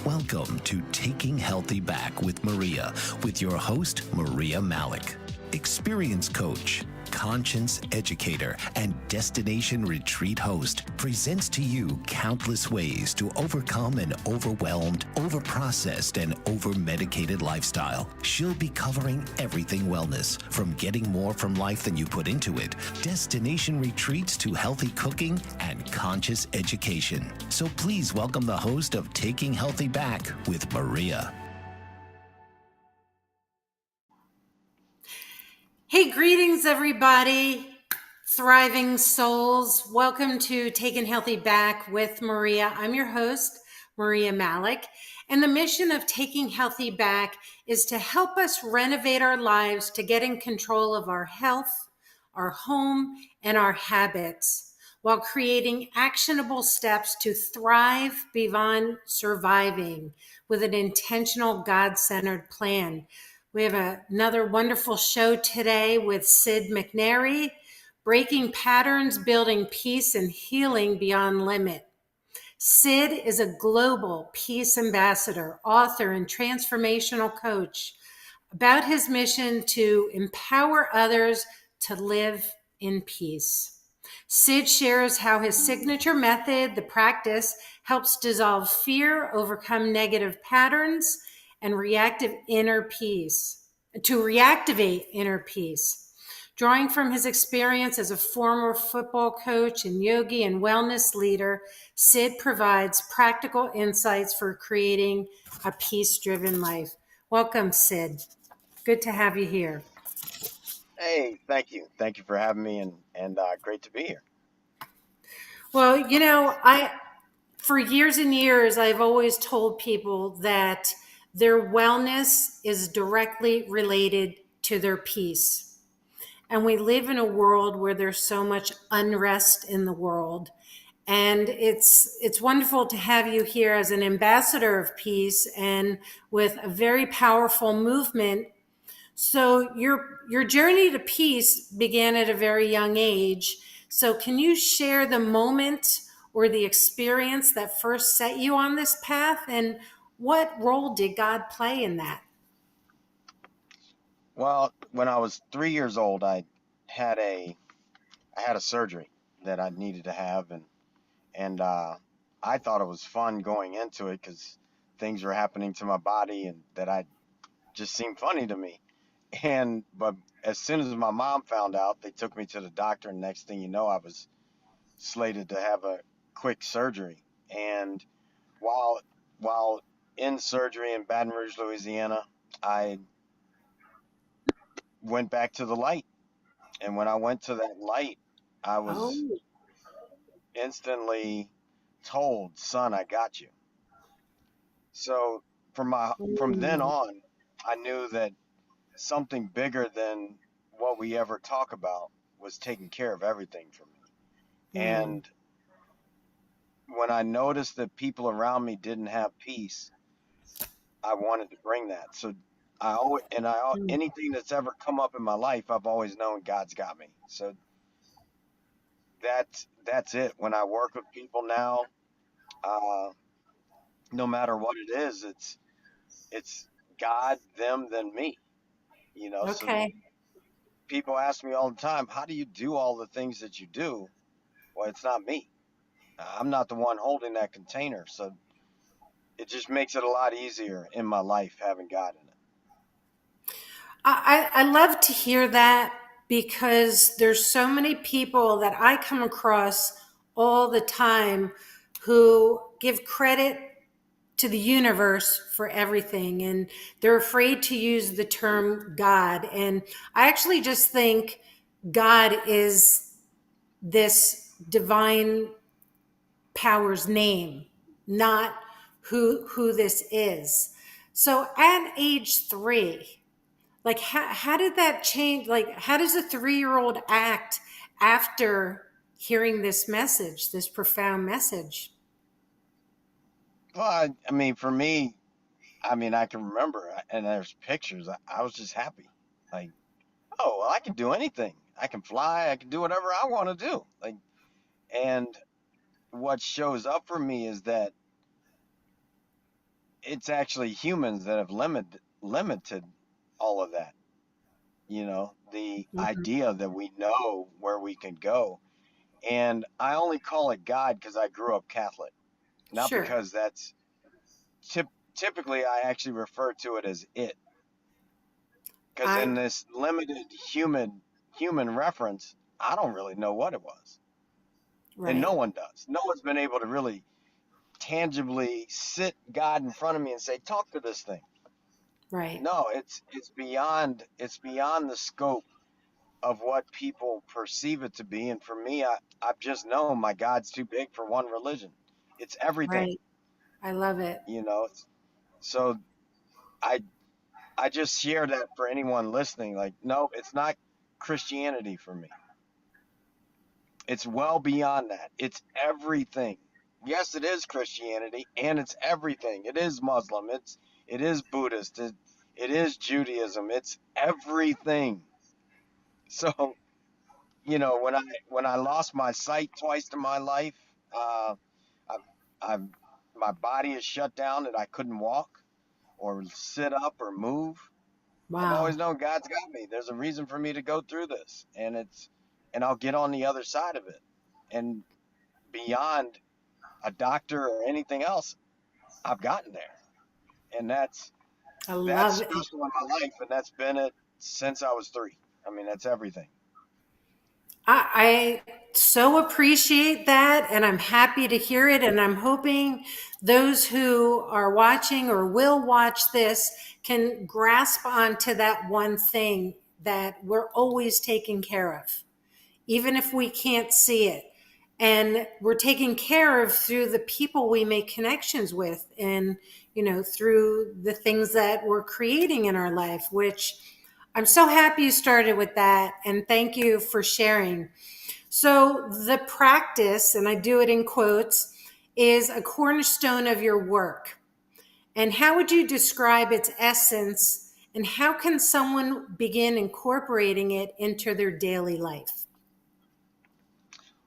Welcome to Taking Healthy Back with Maria, with your host, Maria Malik, experience coach, conscience educator, and destination retreat host, presents to you countless ways to overcome an overwhelmed, overprocessed, and over-medicated lifestyle. She'll be covering everything wellness, from getting more from life than you put into it, destination retreats to healthy cooking, and conscious education. So please welcome the host of Taking Healthy Back with Maria. Hey, greetings, everybody. Thriving souls. Welcome to Taking Healthy Back with Maria. I'm your host, Maria Malik. And the mission of Taking Healthy Back is to help us renovate our lives to get in control of our health, our home, and our habits, while creating actionable steps to thrive beyond surviving with an intentional, God-centered plan. We have another wonderful show today with Sid McNairy, Breaking Patterns, Building Peace and Healing Beyond Limit. Sid is a global peace ambassador, author, and transformational coach about his mission to empower others to live in peace. Sid shares how his signature method, the practice, helps dissolve fear, overcome negative patterns, and reactivate inner peace. Drawing from his experience as a former football coach and yogi and wellness leader, Sid provides practical insights for creating a peace-driven life. Welcome, Sid. Good to have you here. Hey, thank you. Thank you for having me, and great to be here. Well, for years and years, I've always told people that their wellness is directly related to their peace. And we live in a world where there's so much unrest in the world. And it's wonderful to have you here as an ambassador of peace and with a very powerful movement. So your journey to peace began at a very young age. So can you share the moment or the experience that first set you on this path, and what role did God play in that? Well, when I was 3 years old, had a I had a surgery that I needed to have, and I thought it was fun going into it because things were happening to my body and that I just seemed funny to me. But as soon as my mom found out, they took me to the doctor, and next thing you know, I was slated to have a quick surgery. And while in surgery in Baton Rouge, Louisiana, I went back to the light. And when I went to that light, I Oh, was instantly told, "Son, I got you." So from then mm, on, I knew that something bigger than what we ever talk about was taking care of everything for me. mm, And when I noticed that people around me didn't have peace, I wanted to bring that. So mm. anything that's ever come up in my life, I've always known God's got me. So that's it. When I work with people now, uh, no matter what it is, it's God, them, then me. So Okay. people ask me all the time, how do you do all the things that you do? Well, it's not me. I'm not the one holding that container. So it just makes it a lot easier in my life having God in it. I love to hear that because there's so many people that I come across all the time who give credit to the universe for everything, and they're afraid to use the term God. And I actually just think God is this divine power's name, not who this is. So at age 3, like how did that change? Like, how does a 3-year-old act after hearing this message, this profound message? Well, I mean, for me, I mean, I can remember, and there's pictures. I was just happy. Like, oh, well, I can do anything. I can fly. I can do whatever I want to do. And what shows up for me is that it's actually humans that have limited all of that. The Mhm. idea that we know where we can go. And I only call it God because I grew up Catholic, not Sure. because that's typically I actually refer to it as it, because I in this limited human reference, I don't really know what it was, and no right, one does. No one's been able to really tangibly sit God in front of me and say, "Talk to this thing." right, No, it's beyond the scope of what people perceive it to be. And for me, I've just known my God's too big for one religion. It's everything, right. I love it. you know. So I I just share that for anyone listening. Like, no, it's not Christianity for me. It's well beyond that. It's everything. Yes, it is Christianity, and it's everything. It is Muslim. It is Buddhist. It is Judaism. It's everything. So when I lost my sight twice in my life, uh, I've, I've my body is shut down and I couldn't walk or sit up or move. I've always Wow. known God's got me. There's a reason for me to go through this, and I'll get on the other side of it. And beyond a doctor or anything else, I've gotten there, and I that's love it. special in my life, and that's been it since I was 3. I mean, that's everything. I so appreciate that, and I'm happy to hear it. And I'm hoping those who are watching or will watch this can grasp onto that one thing that we're always taken care of, even if we can't see it. And we're taken care of through the people we make connections with, and through the things that we're creating in our life, which I'm so happy you started with that. And thank you for sharing. So, the practice, and I do it in quotes, is a cornerstone of your work. And how would you describe its essence? And how can someone begin incorporating it into their daily life?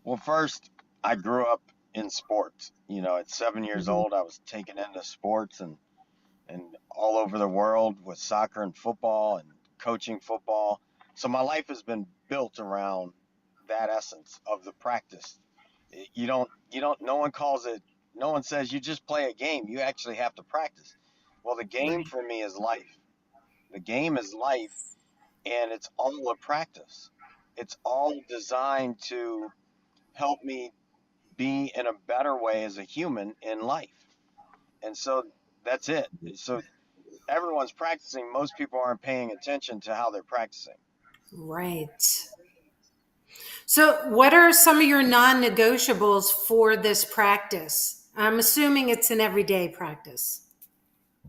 Well, first, I grew up in sports. At 7 years Mhm. old, I was taken into sports and all over the world with soccer and football and coaching football. So my life has been built around that essence of the practice. No one calls it, no one says you just play a game. You actually have to practice. Well, the game Right, for me is life. The game is life, and it's all a practice. It's all designed to help me be in a better way as a human in life. And so that's it. So everyone's practicing. Most people aren't paying attention to how they're practicing. right. So, what are some of your non negotiables for this practice? I'm assuming it's an everyday practice.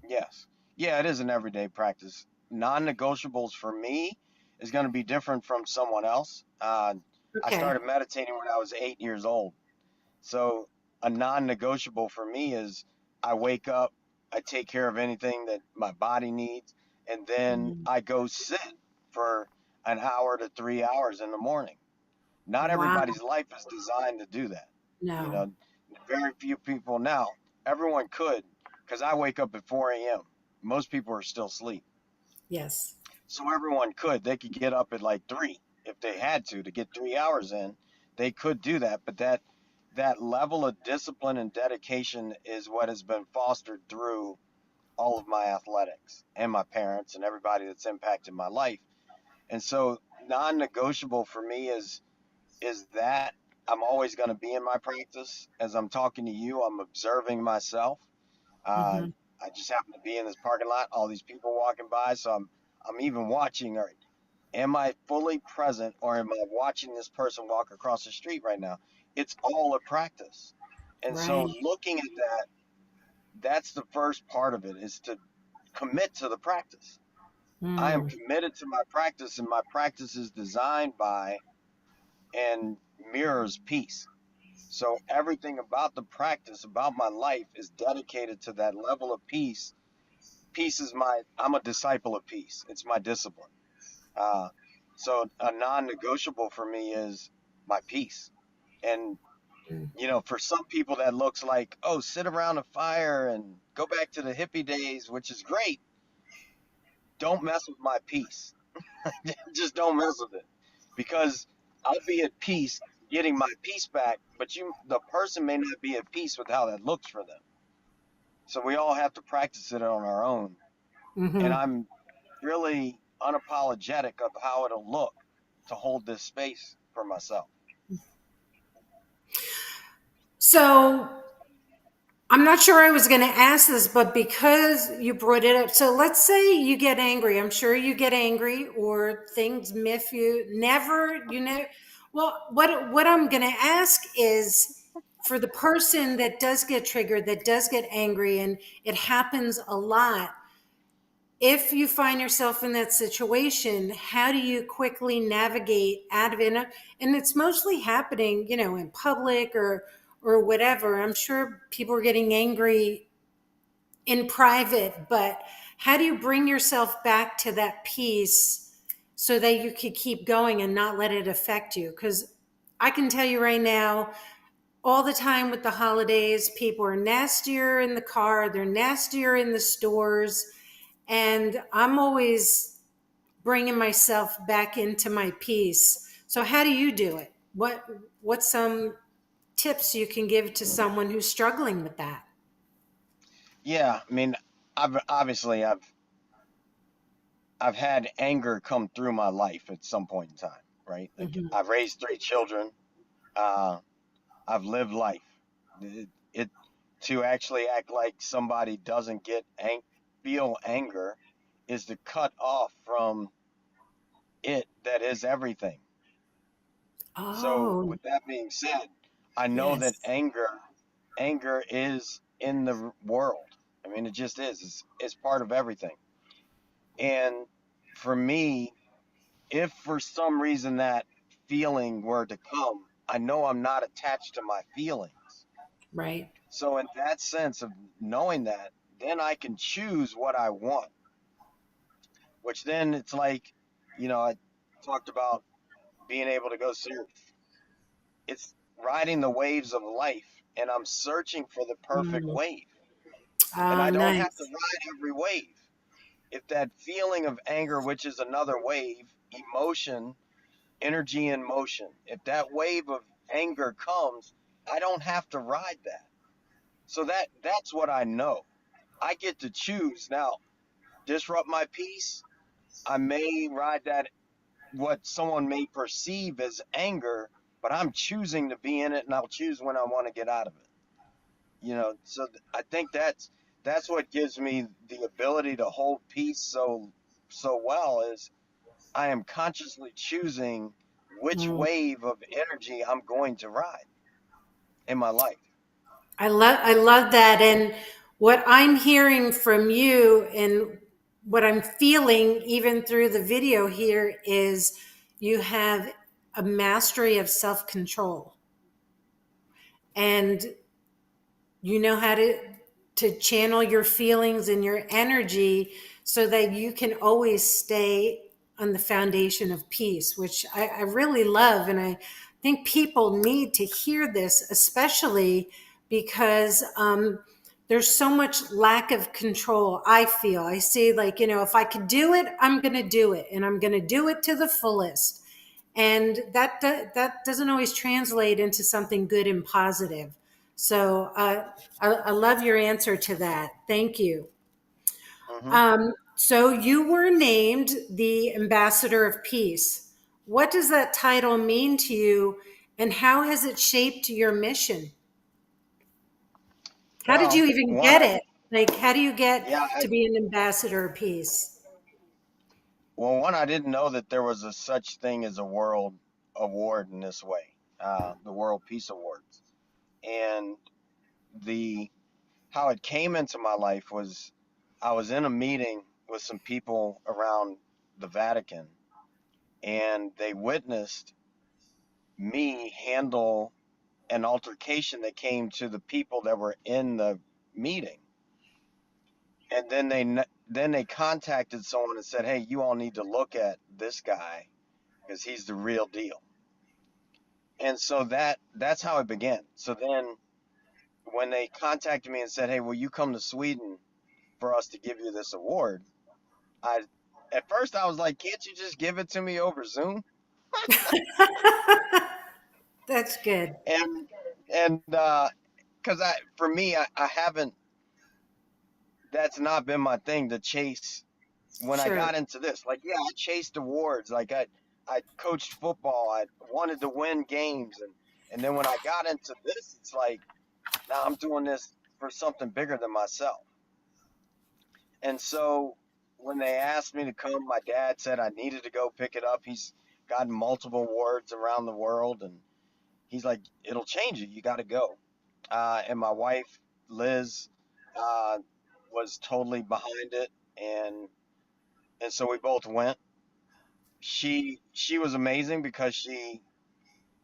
Yes. Yeah, it is an everyday practice. Non-negotiables for me is going to be different from someone else. I Okay. started meditating when I was 8 years old. So a non-negotiable for me is I wake up, I take care of anything that my body needs, and then Mhm. I go sit for an hour to 3 hours in the morning. Not Wow. everybody's life is designed to do that. You No. know, very few people now. Everyone could, because I wake up at 4 a.m. Most people are still asleep. Yes. So everyone could. They could get up at like 3 if they had to get 3 hours in. They could do that, but that level of discipline and dedication is what has been fostered through all of my athletics and my parents and everybody that's impacted my life. And so non-negotiable for me is that I'm always going to be in my practice. As I'm talking to you, I'm observing myself. Uh, Hmm. I just happen to be in this parking lot, all these people walking by, so I'm even watching. Or am I fully present, or am I watching this person walk across the street right now? It's all a practice, and so Right. looking at that, that's the first part of it, is to commit to the practice. I am Mm. committed to my practice, and my practice is designed by and mirrors peace. So everything about the practice, about my life, is dedicated to that level of peace. Peace is I'm a disciple of peace. It's my discipline. So a non-negotiable for me is my peace. And For some people that looks like, oh, sit around a fire and go back to the hippie days, which is great. Don't mess with my peace. Just don't mess with it, because I'll be at peace getting my peace back, but the person may not be at peace with how that looks for them. So we all have to practice it on our own. And Mm-hmm. I'm really unapologetic of how it'll look to hold this space for myself. So I'm not sure I was going to ask this, but because you brought it up, so let's say you get angry. I'm sure you get angry or things miff you. Never, you know. Well, what I'm going to ask is for the person that does get triggered, that does get angry, and it happens a lot. If you find yourself in that situation, how do you quickly navigate out of it? And it's mostly happening, in public or whatever. I'm sure people are getting angry in private, but how do you bring yourself back to that peace so that you could keep going and not let it affect you? Because I can tell you right now, all the time with the holidays, people are nastier in the car, they're nastier in the stores, and I'm always bringing myself back into my peace. So how do you do it? What's some tips you can give to someone who's struggling with that? Yeah, I mean, I've had anger come through my life at some point in time, right? Like, Mhm. I've raised three children. Uh, I've lived life. It to actually act like somebody doesn't feel anger is to cut off from it that is everything. So Oh, with that being said, I know that yes. anger is in the world. I mean, it just is. It's part of everything. And for me, if for some reason that feeling were to come, I know I'm not attached to my feelings. Right. So in that sense of knowing that, then I can choose what I want, which then it's like, I talked about being able to go surf. It's riding the waves of life, and I'm searching for the perfect Mm. wave. And Ah, I don't have to nice. ride every wave. If that feeling of anger, which is another wave, emotion, energy in motion, if that wave of anger comes, I don't have to ride that. So that's what I know. I get to choose now. Disrupt my peace. I may ride that, what someone may perceive as anger, but I'm choosing to be in it, and I'll choose when I want to get out of it. So I think that's what gives me the ability to hold peace so well, is I am consciously choosing which Mm. wave of energy I'm going to ride in my life. I love that. And what I'm hearing from you and what I'm feeling even through the video here is you have a mastery of self-control. And you know how to channel your feelings and your energy so that you can always stay on the foundation of peace, which I really love. And I think people need to hear this, especially because there's so much lack of control. I see, like, if I could do it, I'm going to do it, and I'm going to do it to the fullest. And that doesn't always translate into something good and positive. So I love your answer to that. Thank you. Hmm. So you were named the Ambassador of Peace. What does that title mean to you, and how has it shaped your mission? How did you Well, even one, get it? Like, how do you get yeah, to be an Ambassador of Peace? I didn't know that there was a such thing as a world award in this way, the World Peace Awards. And the how it came into my life was, I was in a meeting with some people around the Vatican, and they witnessed me handle an altercation that came to the people that were in the meeting. And then they contacted someone and said, "Hey, you all need to look at this guy because he's the real deal." And so that's how it began. So then when they contacted me and said, "Hey, will you come to Sweden for us to give you this award?" I At first I was like, "Can't you just give it to me over Zoom?" That's good. And because for me, I haven't. That's not been my thing to chase. When I Sure. got into this, like, yeah, I chased awards. Like I coached football. I wanted to win games, and then when I got into this, it's like, now I'm doing this for something bigger than myself. And so when they asked me to come, my dad said I needed to go pick it up. He's gotten multiple awards around the world, and he's like, it'll change you. You got to go. And my wife, Liz, uh, was totally behind it, and so we both went. She was amazing because she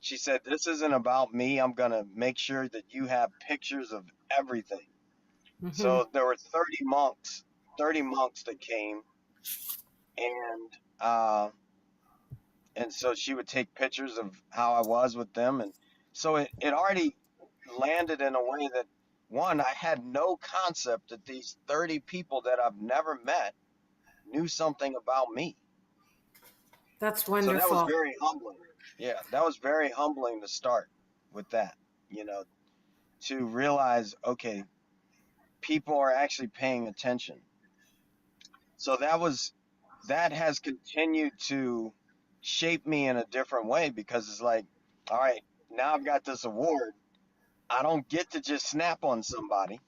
said, this isn't about me. I'm gonna make sure that you have pictures of everything. Hmm. So there were 30 monks that came, and and so she would take pictures of how I was with them, and so it already landed in a way that, one, I had no concept that these 30 people that I've never met knew something about me. That's So that was wonderful. very humbling. Yeah, that was very humbling to start with that, to realize, okay, people are actually paying attention. So that has continued to shape me in a different way, because it's like, all right, now I've got this award. I don't get to just snap on somebody,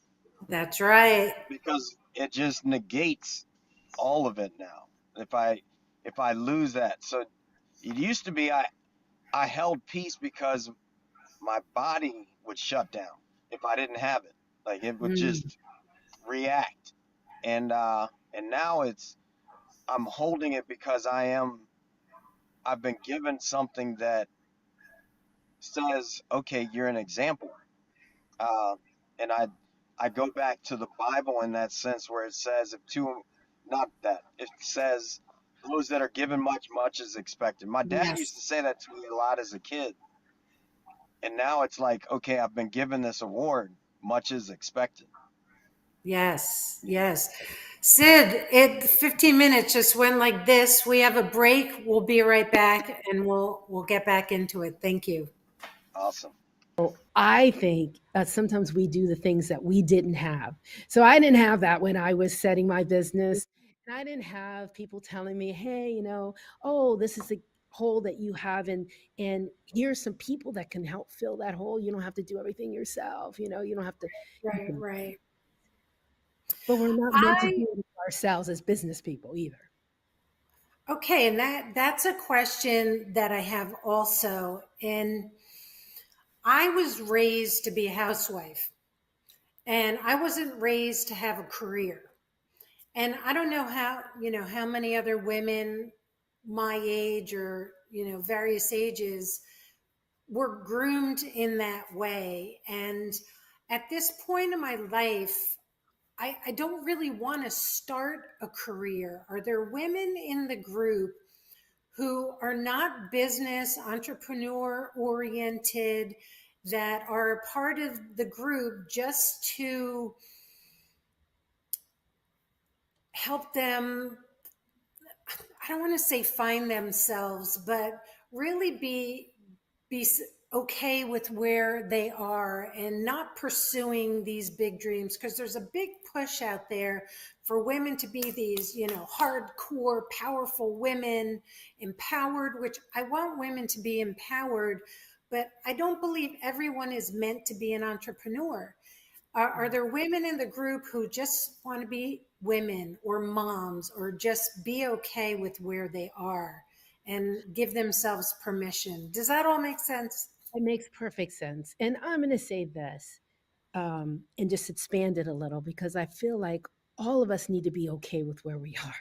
That's right. because it just negates all of it now. If I lose that. So it used to be, I held peace because my body would shut down if I didn't have it. Like, it would Mm, just react. And now I'm holding it because I've been given something that says, okay, you're an example. Uh, and I go back to the Bible in that sense, where it says, if two, not that, it says, those that are given much, much is expected. My dad used yes. to say that to me a lot as a kid. And now it's like, okay, I've been given this award, much is expected. Yes. Yes. Sid, 15 minutes just went like this. We have a break. We'll be right back and we'll get back into it. Thank you. Awesome. I think sometimes we do the things that we didn't have. So I didn't have that when I was setting my business. And I didn't have people telling me, hey, oh, this is a hole that you have, and here's some people that can help fill that hole. You don't have to do everything yourself, you don't have to. Right, right. But we're not meant to I do it ourselves as business people either. Okay, and that's a question that I have also. And I was raised to be a housewife, and I wasn't raised to have a career. And I don't know how many other women my age or, various ages were groomed in that way. And at this point in my life, I don't really want to start a career. Are there women in the group who are not business entrepreneur oriented, that are a part of the group just to help them, I don't want to say find themselves, but really be okay with where they are and not pursuing these big dreams, because there's a big push out there for women to be these, hardcore powerful women, empowered, which I want women to be empowered, but I don't believe everyone is meant to be an entrepreneur. Are there women in the group who just want to be women or moms, or just be okay with where they are and give themselves permission? Does that all make sense? It makes perfect sense. And I'm going to say this, and just expand it a little, because I feel like all of us need to be okay with where we are.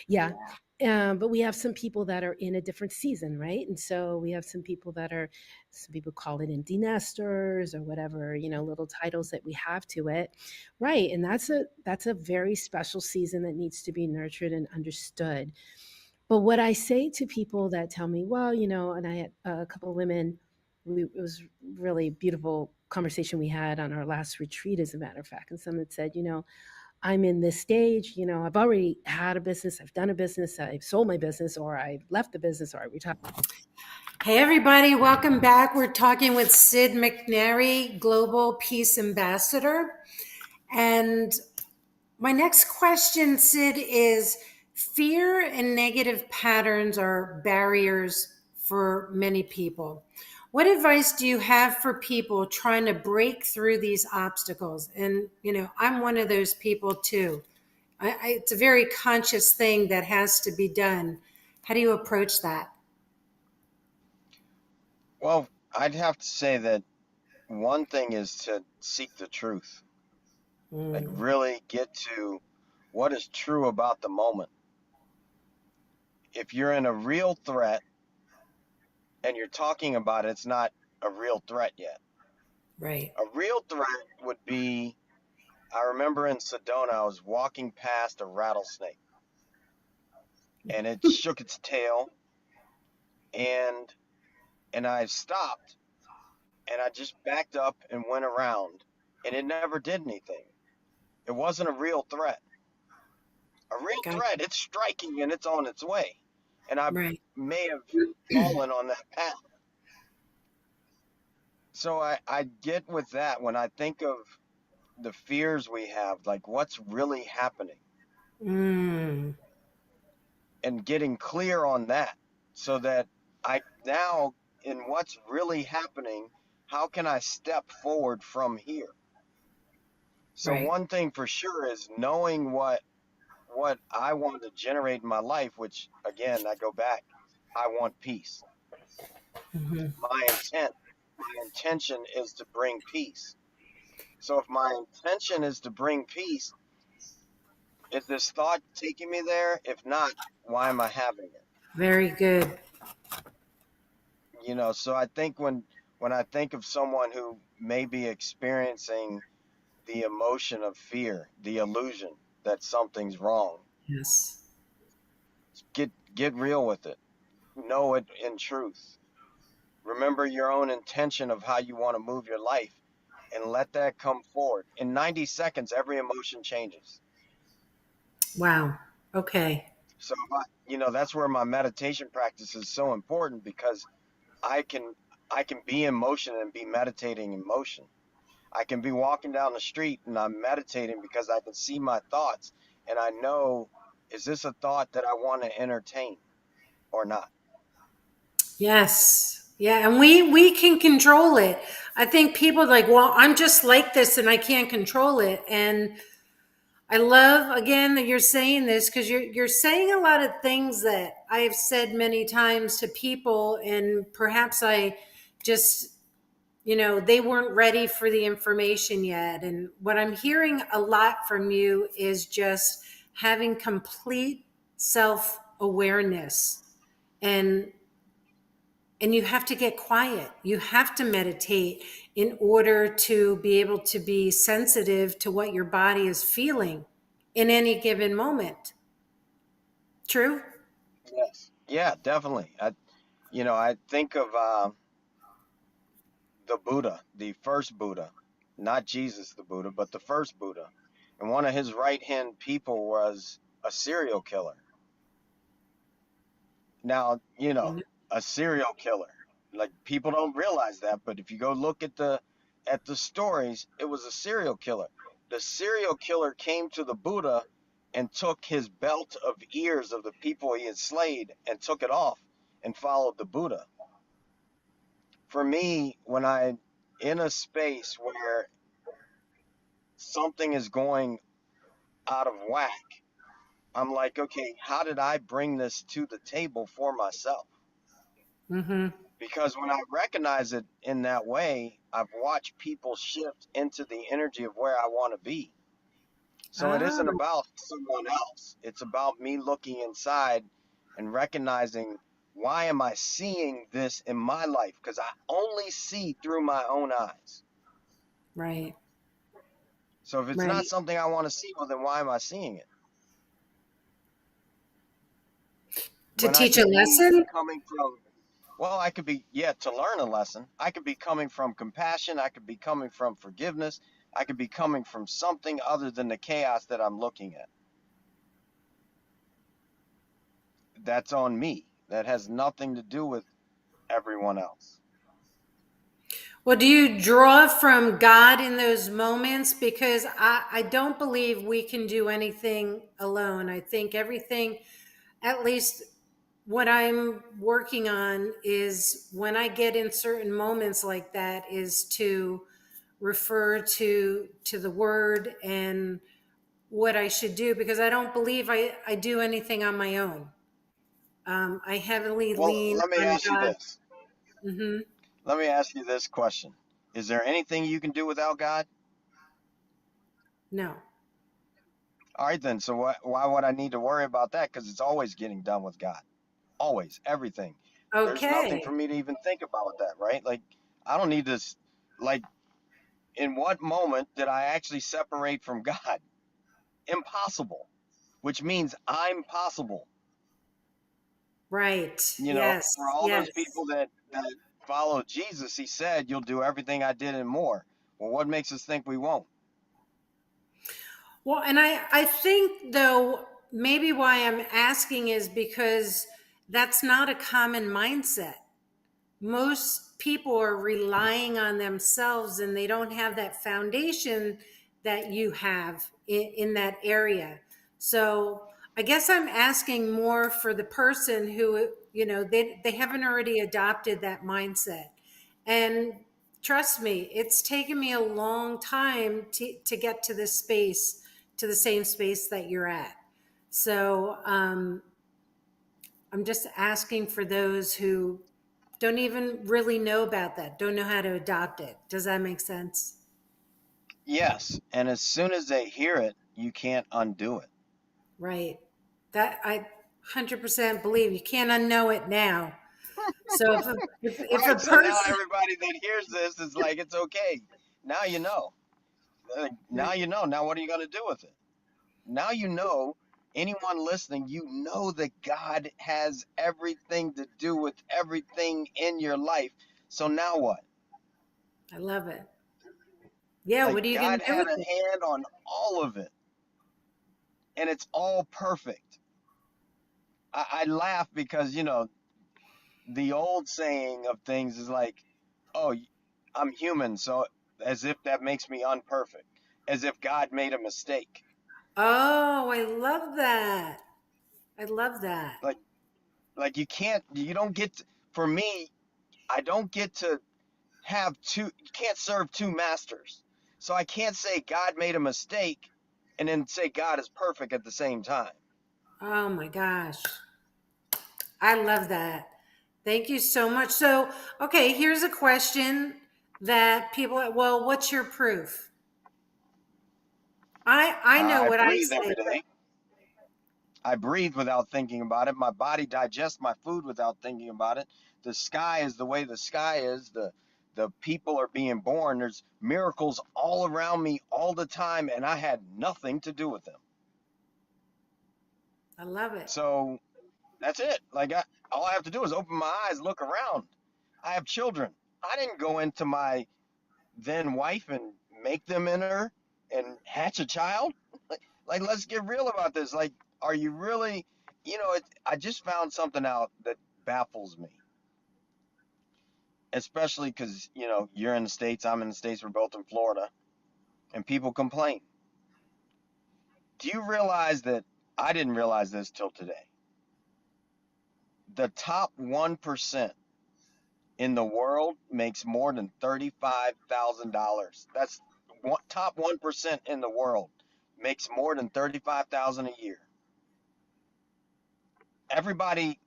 Yeah. Yeah. But we have some people that are in a different season, right? And so we have some people call it empty nesters or whatever, little titles that we have to it, right? And that's a very special season that needs to be nurtured and understood. But what I say to people that tell me, well, and I had a couple of women it was really beautiful conversation we had on our last retreat, as a matter of fact. And someone said, I'm in this stage, I've already had a business, I've done a business, I've sold my business, or I left the business, or I retired. Hey, everybody, welcome back. We're talking with Sid McNairy, Global Peace Ambassador. And my next question, Sid, is fear and negative patterns are barriers for many people. What advice do you have for people trying to break through these obstacles? And, I'm one of those people too. It's a very conscious thing that has to be done. How do you approach that? Well, I'd have to say that one thing is to seek the truth, like Mm, really get to what is true about the moment. If you're in a real threat and you're talking about it, it's not a real threat yet. right. A real threat would be, I remember in Sedona, I was walking past a rattlesnake and it shook its tail and I stopped and I just backed up and went around and it never did anything. It wasn't a real threat. A real Got threat, it's striking and it's on its way. And I right. may have fallen on that path. So I get with that when I think of the fears we have, like what's really happening, Mm, and getting clear on that so that I now, in what's really happening, how can I step forward from here? So right. one thing for sure is knowing what I want to generate in my life, which again, I go back, I want peace. Hmm. My intention is to bring peace. So if my intention is to bring peace, is this thought taking me there? If not, why am I having it? Very good. So I think when I think of someone who may be experiencing the emotion of fear, the illusion that something's wrong, Yes. get real with it. Know it in truth. Remember your own intention of how you want to move your life and let that come forward. In 90 seconds, every emotion changes. Wow. Okay. So, that's where my meditation practice is so important because I can I can be in motion and be meditating in motion. I can be walking down the street and I'm meditating because I can see my thoughts and I know, is this a thought that I want to entertain or not? Yes. Yeah, and we can control it. I think people are like, well, I'm just like this and I can't control it. And I love again that you're saying this because you're saying a lot of things that I have said many times to people, and perhaps I just they weren't ready for the information yet. And what I'm hearing a lot from you is just having complete self awareness, and you have to get quiet. You have to meditate in order to be able to be sensitive to what your body is feeling in any given moment. True? Yes. Yeah, definitely. I think of the Buddha, the first Buddha, not Jesus the Buddha, but the first Buddha. And one of his right hand people was a serial killer. Now, a serial killer. Like people don't realize that, but if you go look at the stories, it was a serial killer. The serial killer came to the Buddha and took his belt of ears of the people he had slayed and took it off and followed the Buddha. For me, when I'm in a space where something is going out of whack, I'm like, okay, how did I bring this to the table for myself? Mm-hmm. Because when I recognize it in that way, I've watched people shift into the energy of where I want to be. So it Ah, isn't about someone else. It's about me looking inside and recognizing, why am I seeing this in my life? Because I only see through my own eyes. right. So if it's not Right. something I want to see, well, then why am I seeing it? To When I teach can a see lesson? coming from, Well, I could be, yeah, to learn a lesson. I could be coming from compassion. I could be coming from forgiveness. I could be coming from something other than the chaos that I'm looking at. That's on me. That has nothing to do with everyone else. Well, do you draw from God in those moments? Because I don't believe we can do anything alone. I think everything, at least what I'm working on, is when I get in certain moments like that, is to refer to the word and what I should do, because I don't believe I do anything on my own. I heavily Well, lean let me on ask you God. this. Hmm. Let me ask you this question. Is there anything you can do without God? No. All right, then. So why would I need to worry about that? Because it's always getting done with God. Always, everything. There's nothing for Okay. me to even think about that, right? Like, I don't need this. Like, in what moment did I actually separate from God? Impossible, which means I'm possible. Right. You know, for Yes. all those Yes. people that follow Jesus, he said, "You'll do everything I did and more." Well, what makes us think we won't? Well, and I think though maybe why I'm asking is because that's not a common mindset. Most people are relying on themselves and they don't have that foundation that you have in that area. So I guess I'm asking more for the person who, they haven't already adopted that mindset. And trust me, it's taken me a long time to get to this space, to the same space that you're at. So I'm just asking for those who don't even really know about that, don't know how to adopt it. Does that make sense? Yes, and as soon as they hear it, you can't undo it. Right. That I 100% believe. You can't unknow it now. So if a Right. So now person, everybody that hears this is like, it's okay. Now you know. Now right, you know. Now what are you going to do with it? Now you know. Anyone listening, you know that God has everything to do with everything in your life. So now what? I love it. Yeah, Like what are you going God to do had with a it? hand on all of it, and it's all perfect. I laugh because the old saying of things is like, "Oh, I'm human," so as if that makes me unperfect, as if God made a mistake. Oh, I love that. I love that. Like, you don't get to, for me, I don't get to have two. You can't serve two masters, so I can't say God made a mistake and then say God is perfect at the same time. Oh my gosh. I love that. Thank you so much. So, okay, here's a question that people, well, what's your proof? I know I what I breathe every say. day. I breathe without thinking about it. My body digests my food without thinking about it. The sky is the way the sky is. The people are being born. There's miracles all around me all the time, and I had nothing to do with them. I love it. So that's it. Like all I have to do is open my eyes, look around. I have children. I didn't go into my then wife and make them enter and hatch a child. Like, let's get real about this. Like, are you really, I just found something out that baffles me, especially because, you're in the States, I'm in the States, we're both in Florida, and people complain. Do you realize that I didn't realize this till today? The top 1% in the world makes more than $35,000. That's top 1% in the world makes more than 35,000 a year. Everybody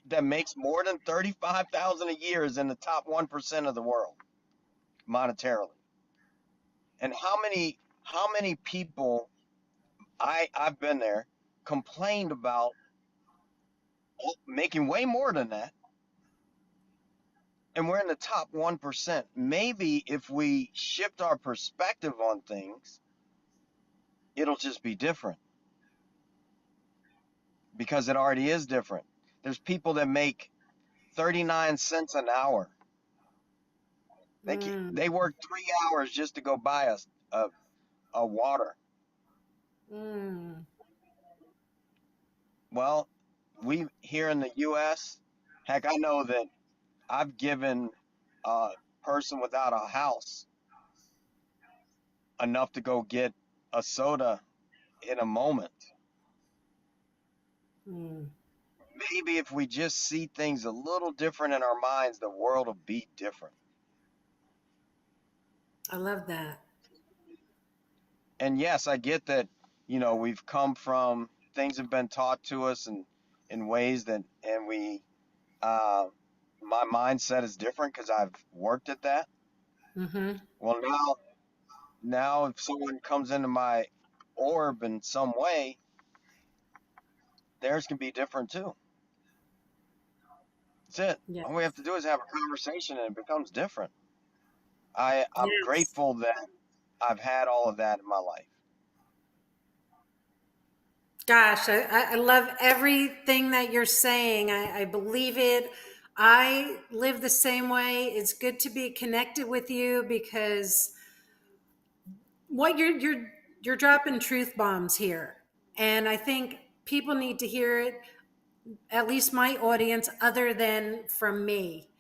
that makes more than 35,000 a year is in the top 1% of the world monetarily. And how many people I've been there complained about making way more than that, and we're in the top 1%. Maybe if we shift our perspective on things, it'll just be different, because it already is different. There's people that make 39 cents an hour. Mm, They work 3 hours just to go buy us a water. mm, Well, we here in the U.S., heck, I know that I've given a person without a house enough to go get a soda in a moment. mm. Maybe if we just see things a little different in our minds, the world will be different. I love that. And yes, I get that, we've come from things have been taught to us in ways that, and uh, my mindset is different because I've worked at that. Mm-hmm. Well, now if someone comes into my orb in some way, theirs can be different too. That's it. Yeah. All we have to do is have a conversation and it becomes different. I'm Yes. grateful that I've had all of that in my life. Gosh, I love everything that you're saying. I believe it. I live the same way. It's good to be connected with you because what you're dropping truth bombs here. And I think people need to hear it, at least my audience, other than from me.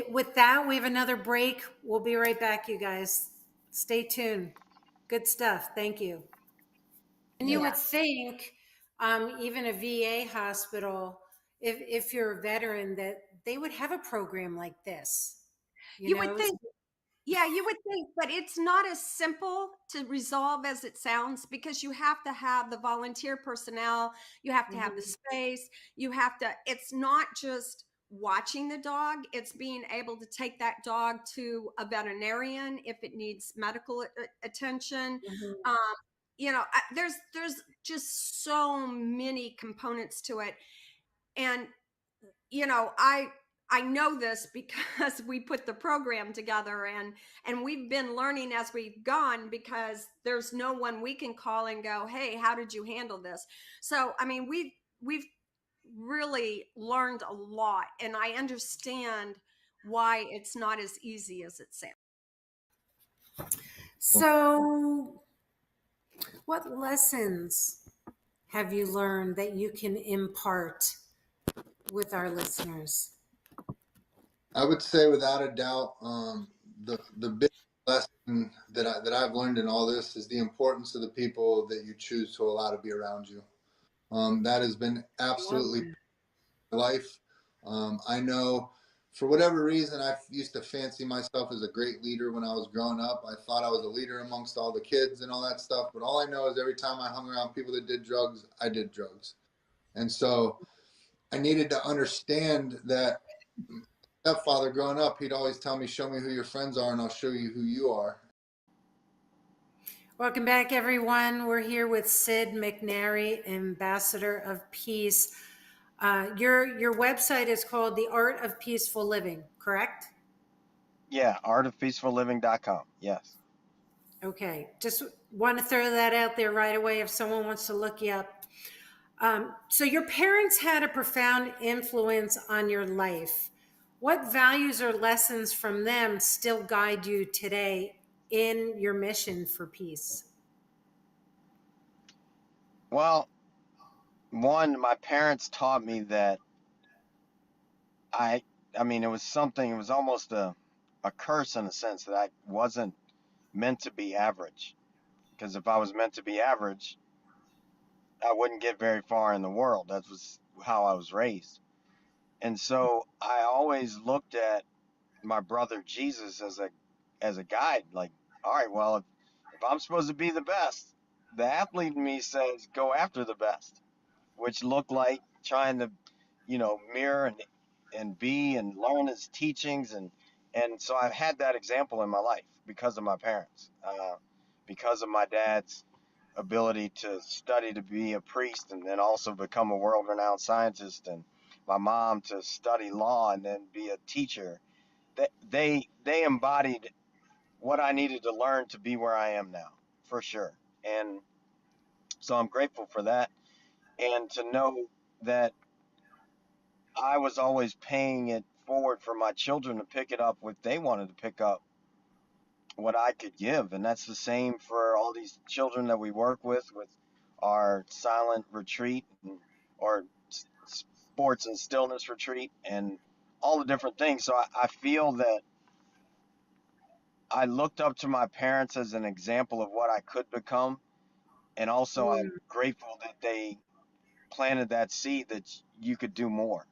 With that, we have another break. We'll be right back, you guys. Stay tuned. Good stuff. Thank you. And you Yeah. would think, even a VA hospital, if you're a veteran, that they would have a program like this. You You would know, think, yeah, you would think, but it's not as simple to resolve as it sounds because you have to have the volunteer personnel, you have to have the Mhm. space, it's not just watching the dog, it's being able to take that dog to a veterinarian if it needs medical attention. Mhm. Um, there's just so many components to it. And I know this because we put the program together, and we've been learning as we've gone because there's no one we can call and go, hey, how did you handle this? So I mean, we've really learned a lot, and I understand why it's not as easy as it sounds. So, what lessons have you learned that you can impart with our listeners? I would say without a doubt, the big lesson that I've learned in all this is the importance of the people that you choose to allow to be around you. That has been Love absolutely that. my life. I know for whatever reason, I used to fancy myself as a great leader when I was growing up. I thought I was a leader amongst all the kids and all that stuff. But all I know is every time I hung around people that did drugs, I did drugs. And so I needed to understand that stepfather growing up, he'd always tell me, show me who your friends are and I'll show you who you are. Welcome back, everyone. We're here with Sid McNairy, Ambassador of Peace. Your website is called The Art of Peaceful Living, correct? Yeah, artofpeacefulliving.com. Yes. Okay, just want to throw that out there right away if someone wants to look you up. So your parents had a profound influence on your life. What values or lessons from them still guide you today in your mission for peace? Well, one, my parents taught me that I, I mean, it was almost a curse in a sense that I wasn't meant to be average. Because if I was meant to be average, I wouldn't get very far in the world. That was how I was raised. And so I always looked at my brother Jesus as a guide. Like, all right, well, if I'm supposed to be the best, the athlete in me says go after the best, which looked like trying to, mirror and be and learn his teachings, and so I've had that example in my life because of my parents, because of my dad's ability to study to be a priest and then also become a world-renowned scientist, and my mom to study law and then be a teacher. They embodied what I needed to learn to be where I am now, for sure. And so I'm grateful for that, and to know that I was always paying it forward for my children to pick it up what they wanted to pick up, what I could give. And that's the same for all these children that we work with our silent retreat or sports and stillness retreat and all the different things. So I feel that I looked up to my parents as an example of what I could become. And also, I'm Mm, grateful that they planted that seed that you could do more,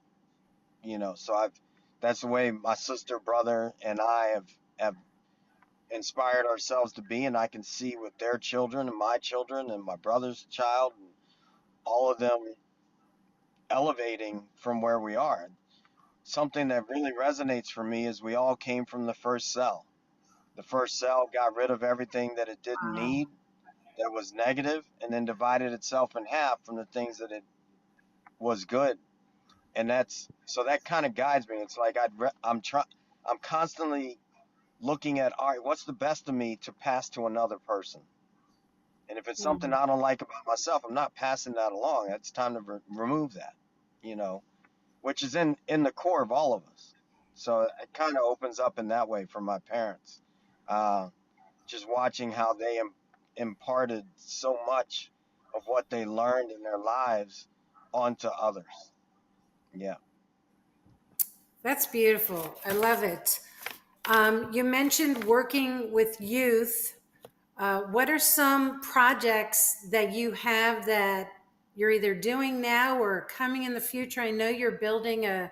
So that's the way my sister, brother, and I have inspired ourselves to be. And I can see with their children and my brother's child, and all of them elevating from where we are. Something that really resonates for me is we all came from the first cell. The first cell got rid of everything that it didn't Wow. need, that was negative, and then divided itself in half from the things that it was good. And that's so that kind of guides me. It's like I'm constantly looking at, all right, what's the best of me to pass to another person. And if it's something Mhm. I don't like about myself, I'm not passing that along. It's time to remove that, you know, which is in the core of all of us. So it kind of opens up in that way for my parents. Uh, just watching how they imparted so much of what they learned in their lives onto others. Yeah. That's beautiful. I love it. You mentioned working with youth. What are some projects that you have that you're either doing now or coming in the future? I know you're building a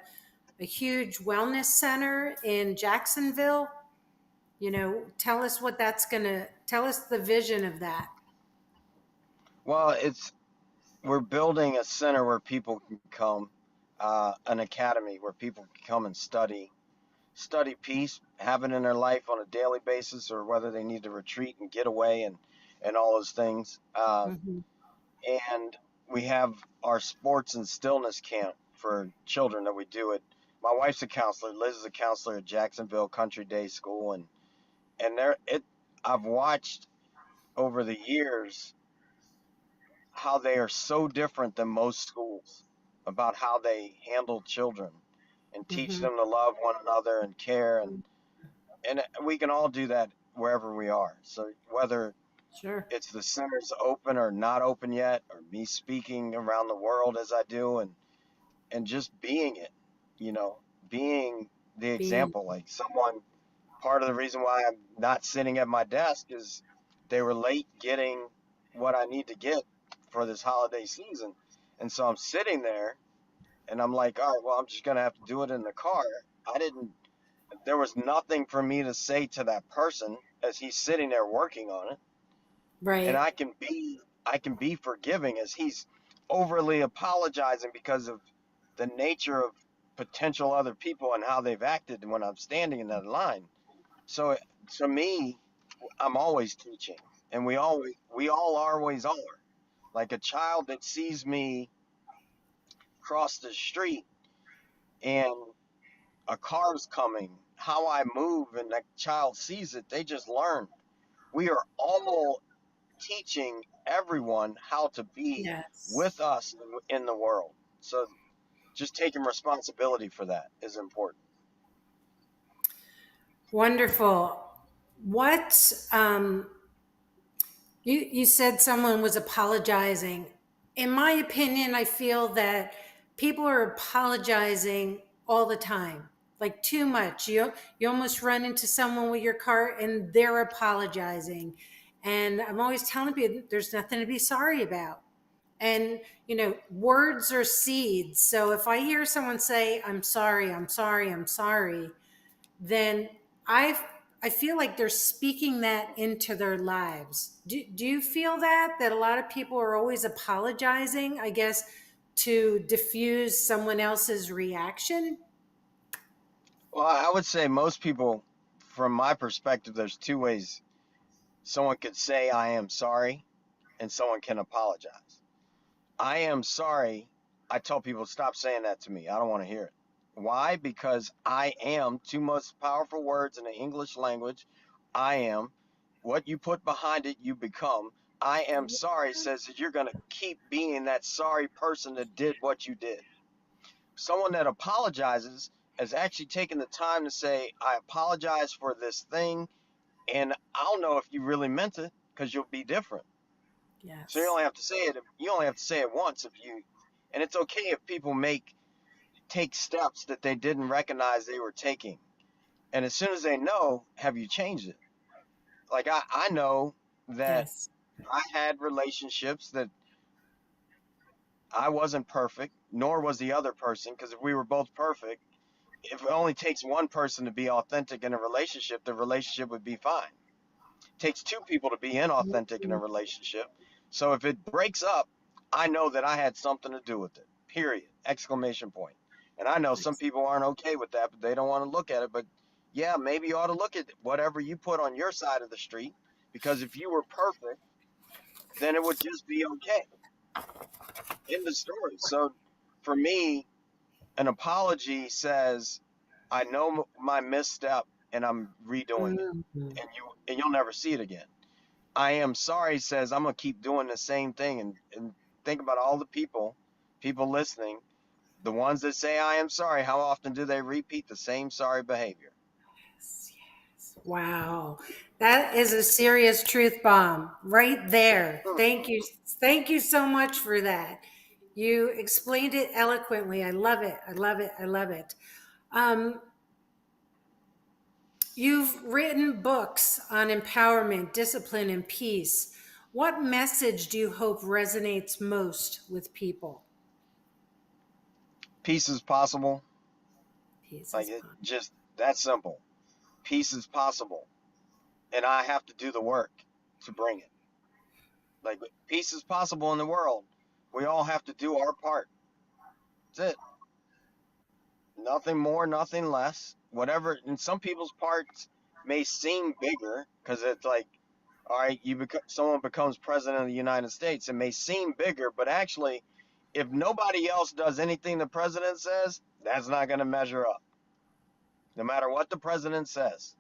huge wellness center in Jacksonville. Tell us what that's going to tell us the vision of that. Well, we're building a center where people can come, an academy where people can come and study peace, have it in their life on a daily basis, or whether they need to retreat and get away and all those things. Hmm. And we have our sports and stillness camp for children that we do it. My wife's a counselor. Liz is a counselor at Jacksonville Country Day School, and there it. I've watched over the years how they are so different than most schools about how they handle children and teach Hmm. them to love one another and care, and we can all do that wherever we are. So whether Sure. it's the centers open or not open yet, or me speaking around the world as I do, and just being it, you know, being the Being. example. Like someone, part of the reason why I'm not sitting at my desk is they were late getting what I need to get for this holiday season. And so I'm sitting there and I'm like, all right, well, I'm just going to have to do it in the car. I didn't, there was nothing for me to say to that person as he's sitting there working on it. And Right. I can be forgiving as he's overly apologizing because of the nature of potential other people and how they've acted when I'm standing in that line. So to me, I'm always teaching, and we all always are. Like a child that sees me cross the street and a car's coming, how I move, and that child sees it, they just learn. We are all teaching everyone how to be Yes. with us in the world. So just taking responsibility for that is important. Wonderful. What you said someone was apologizing. In my opinion, I feel that people are apologizing all the time, like too much. You almost run into someone with your car and they're apologizing. And I'm always telling people there's nothing to be sorry about. And words are seeds. So if I hear someone say, "I'm sorry, I'm sorry, I'm sorry," then I I feel like they're speaking that into their lives. Do you feel that a lot of people are always apologizing, I guess, to diffuse someone else's reaction? Well, I would say most people, from my perspective, there's two ways someone could say, I am sorry, and someone can apologize. I am sorry. I tell people, stop saying that to me. I don't want to hear it. Why? Because I am, two most powerful words in the English language. I am. What you put behind it, you become. I am sorry says that you're going to keep being that sorry person that did what you did. someone that apologizes has actually taken the time to say, I apologize for this thing, and I'll know if you really meant it because you'll be different. So you Yes. only have to say it. You only have to say it once and it's okay if people take steps that they didn't recognize they were taking. And as soon as they know, have you changed it? Like I know that Yes. I had relationships that I wasn't perfect, nor was the other person, because if we were both perfect, if it only takes one person to be authentic in a relationship, the relationship would be fine. It takes two people to be inauthentic in a Mhm. relationship. So if it breaks up, I know that I had something to do with it. Period. Exclamation point. And I know some people aren't okay with that, but they don't want to look at it. But yeah, maybe you ought to look at whatever you put on your side of the street, because if you were perfect, then it would just be okay. End of story. So for me, an apology says, I know my misstep and I'm redoing it, Mhm. and you'll never see it again. I am sorry says I'm gonna keep doing the same thing, and think about all the people listening, the ones that say I am sorry, how often do they repeat the same sorry behavior? Yes, yes. Wow. That is a serious truth bomb right there. Hmm. Thank you. Thank you so much for that. You explained it eloquently. I love it. I love it. I love it. Um, you've written books on empowerment, discipline, and peace. What message do you hope resonates most with people? Peace is possible. Peace Like is it possible. just that simple. Peace is possible, and I have to do the work to bring it. Like peace is possible in the world. We all have to do our part. That's it. Nothing more, nothing less. Whatever. And some people's parts may seem bigger because it's like, all right, someone becomes president of the United States. It may seem bigger, but actually, if nobody else does anything the president says, that's not going to measure up, no matter what the president says.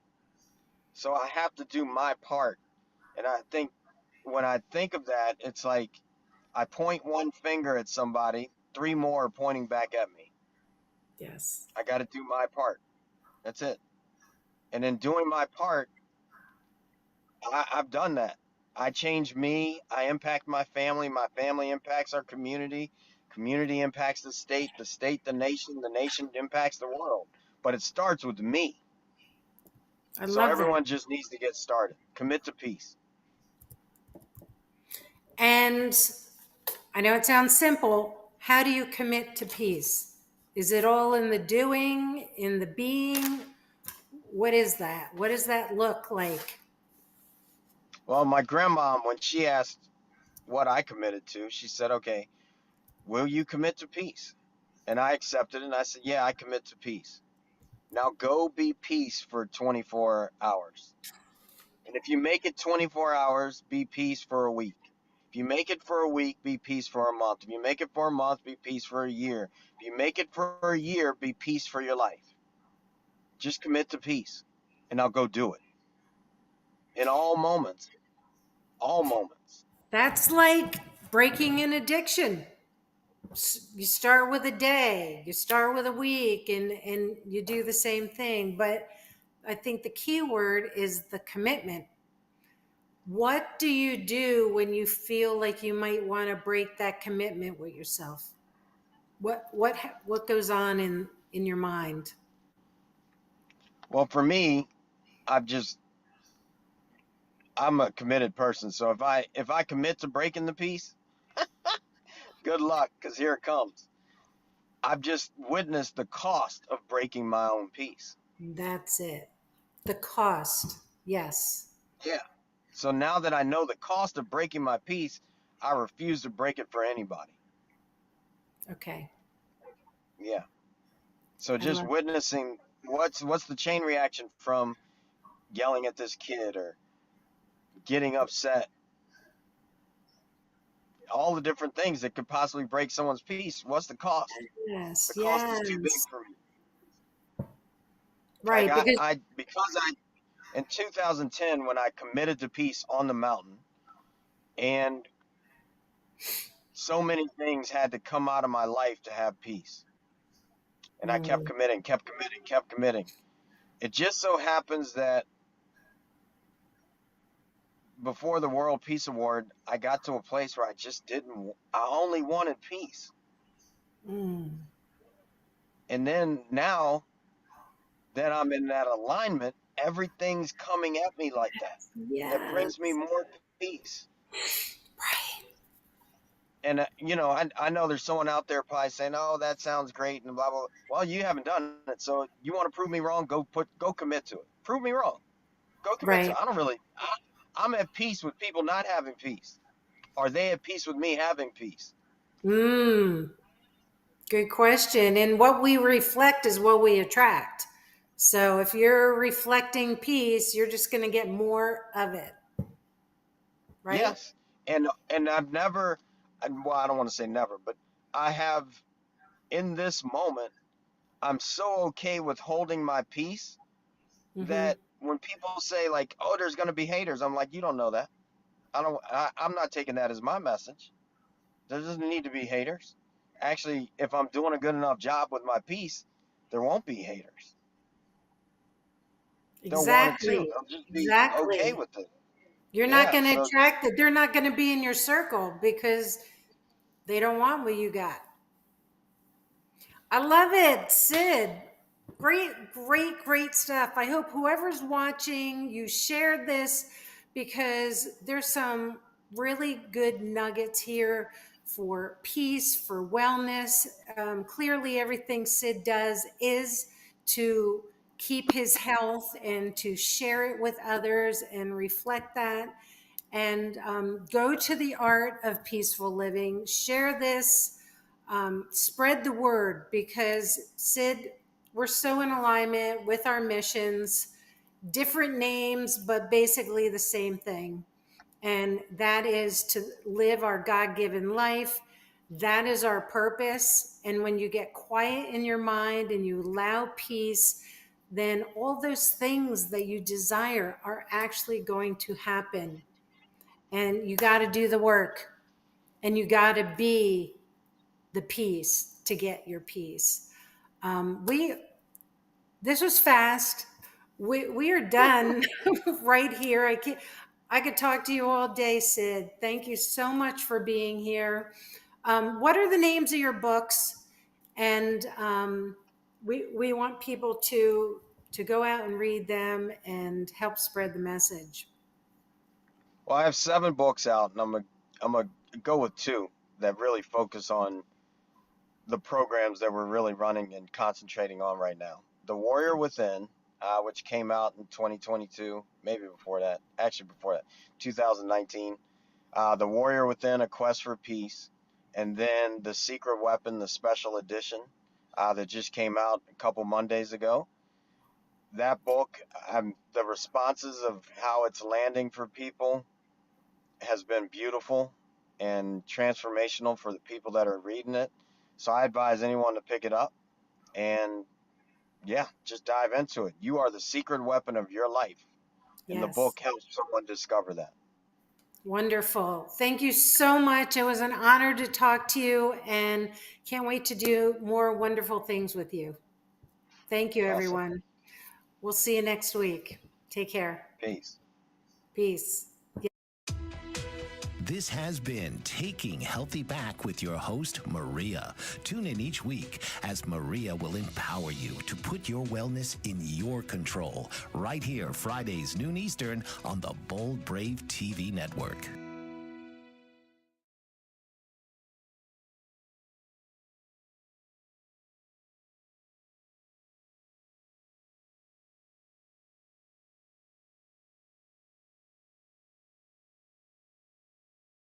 So I have to do my part. And I think when I think of that, it's like I point one finger at somebody, three more are pointing back at me. Yes. I got to do my part. That's it. And in doing my part, I've done that. I change me. I impact my family. My family impacts our community. Community impacts the state, the nation impacts the world. But it starts with me. I So love that. everyone just needs to get started. Commit to peace. And I know it sounds simple. How do you commit to peace? Is it all in the doing, in the being? What is that? What does that look like? Well, my grandma, when she asked what I committed to, she said, okay, will you commit to peace? And I accepted it, and I said, yeah, I commit to peace. Now go be peace for 24 hours. And if you make it 24 hours, be peace for a week. If you make it for a week, be peace for a month. If you make it for a month, be peace for a year. If you make it for a year, be peace for your life. Just commit to peace, and I'll go do it in all moments. All moments. That's like breaking an addiction. You start with a day, you start with a week, and you do the same thing. But I think the key word is the commitment. What do you do when you feel like you might want to break that commitment with yourself? What goes on in your mind? Well, for me, I've just I'm a committed person. So if I commit to breaking the peace, good luck, because here it comes. I've just witnessed the cost of breaking my own peace. That's it. The cost. Yes. Yeah. So now that I know the cost of breaking my peace, I refuse to break it for anybody. Okay. Yeah. So I just love. witnessing what's the chain reaction from yelling at this kid or getting upset, all the different things that could possibly break someone's peace. What's the cost? Yes. The cost is too big Yes. for me. Like Right. Because because I in 2010 when I committed to peace on the mountain, and so many things had to come out of my life to have peace. And I kept committing. It just so happens that before the World Peace Award, I got to a place where I only wanted peace. Mm. And then now that I'm in that alignment, everything's coming at me like that. That brings me Yes. more peace. Right. And I know there's someone out there probably saying, "Oh, that sounds great," and blah blah. Well, you haven't done it, so you want to prove me wrong? Go commit to it. Prove me wrong. Go commit to Right. it. I'm at peace with people not having peace. Are they at peace with me having peace? Mm. Good question. And what we reflect is what we attract. So if you're reflecting peace, you're just going to get more of it, right? Yes. And I've never, well, I don't want to say never, but I have in this moment, I'm so okay with holding my peace Mm-hmm. that when people say like, "Oh, there's going to be haters," I'm like, "You don't know that. I'm not taking that as my message. There doesn't need to be haters. Actually, if I'm doing a good enough job with my piece, there won't be haters. They'll want it too. Exactly. They'll just be okay Exactly. with it. You're not Yeah. going to So attract that. They're not going to be in your circle because they don't want what you got. I love it, Sid. Great stuff. I hope whoever's watching, you shared this because there's some really good nuggets here for peace, for wellness. Clearly, everything Sid does is to keep his health and to share it with others and reflect that. And go to the art of peaceful living. Share this, spread the word because Sid, we're so in alignment with our missions, different names, but basically the same thing. And that is to live our God given life. That is our purpose. And when you get quiet in your mind and you allow peace, then all those things that you desire are actually going to happen. And you got to do the work and you got to be the peace to get your peace. We This was fast. We are done right here. I could talk to you all day, Sid. Thank you so much for being here. What are the names of your books? And we want people to go out and read them and help spread the message. well, I have 7 books out, and I'm gonna go with 2 that really focus on the programs that we're really running and concentrating on right now. The Warrior Within, which came out in 2022, maybe before that, actually before that, 2019. The Warrior Within, A Quest for Peace, and then The Secret Weapon, the special edition, that just came out a couple Mondays ago. That book, the responses of how it's landing for people has been beautiful and transformational for the people that are reading it. So I advise anyone to pick it up and yeah, just dive into it. You are the secret weapon of your life. And the Yes. book helps someone discover that. Wonderful. Thank you so much. It was an honor to talk to you and can't wait to do more wonderful things with you. Thank you, Awesome. everyone. We'll see you next week. Take care. Peace. Peace. This has been Taking Healthy Back with your host, Maria. Tune in each week as Maria will empower you to put your wellness in your control. Right here, Fridays, noon Eastern on the Bold Brave TV network.